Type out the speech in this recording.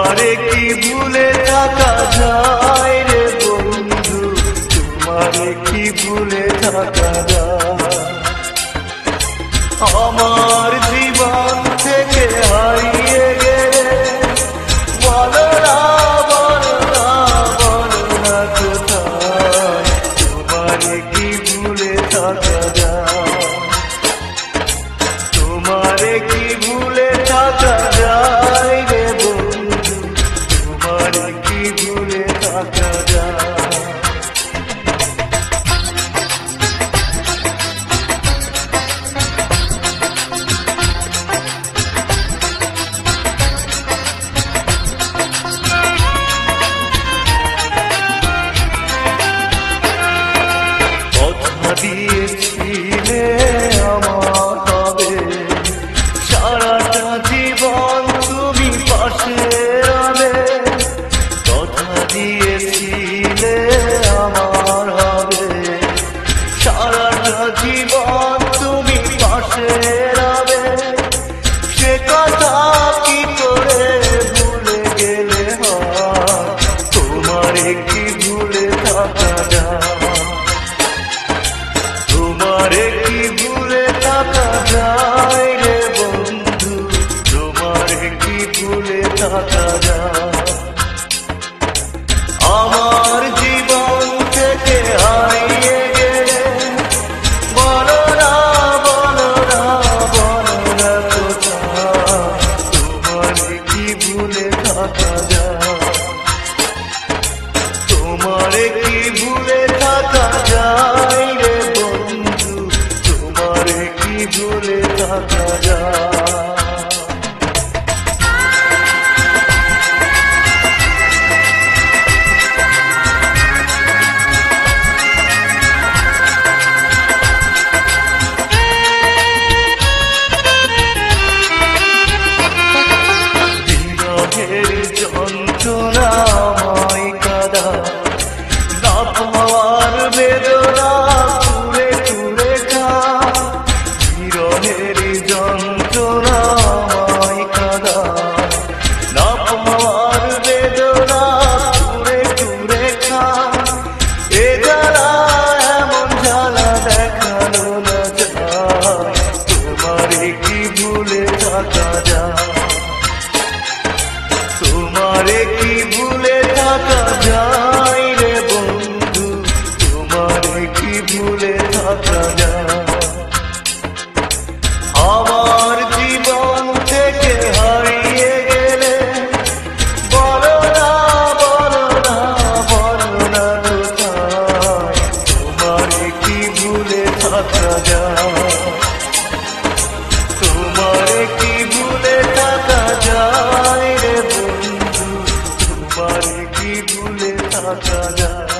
তোমারে কি ভুলে থাকা যায় রে বন্ধু, তোমারে কি ভুলে থাকা যায়? আমার জীবন থেকে হারিয়ে গেলে বলো না, বলো না, বলো না কোথায় তোমারে কি ভুলে থাকা যায়? তোমারে কি ভুলে থাকা যায় রে বন্ধু, তোমারে কি ভুলে থাকা যায়? দিয়েছিলে আমার হবে সারাটা জীবন তুমি পাশে রবে, কথা দিয়েছিলে আমার হবে সারাটা জীবন তুমি পাশে রবে, সে কথা কি করে ভুলে গেলে হয়? তোমারে কি ভুলে থাকা যায়? তোমারে কি ভুলে থাকা যায় রে বন্ধু, তোমারে কি ভুলে থাকা যায়? আমার জীবন থেকে হারিয়ে গেলে বলো না, বলো না, বলো না কোথায় তোমারে কি ভুলে থাকা যায়? তোমারে কি ভুলে থাকা যায় রে বন্ধু, তোমারে কি ভুলে থাকা যায়? বিরহের যন্ত্রণাময় কাদা না পাওয়ার বেদনা কুড়ে কুড়ে খা, বিরহের যন্ত্রণাময় কাদা না পাওয়ার বেদনা কুড়ে কুড়ে খা, এ জ্বালা এমন জ্বালা দেখানো না যায়, তোমারে কি ভুলে থাকা যায়? তোমারে কি ভুলে থাকা যায় রে বন্ধু, তোমারে কি ভুলে থাকা যায়? আমার জীবন থেকে হারিয়ে গেলে বলো না, বলো না, বলো না কোথায় তোমারে কি ভুলে থাকা যায়? তোমারে কি ভুলে থাকা যায় রে বন্ধু, তোমারে কি ভুলে থাকা যায়?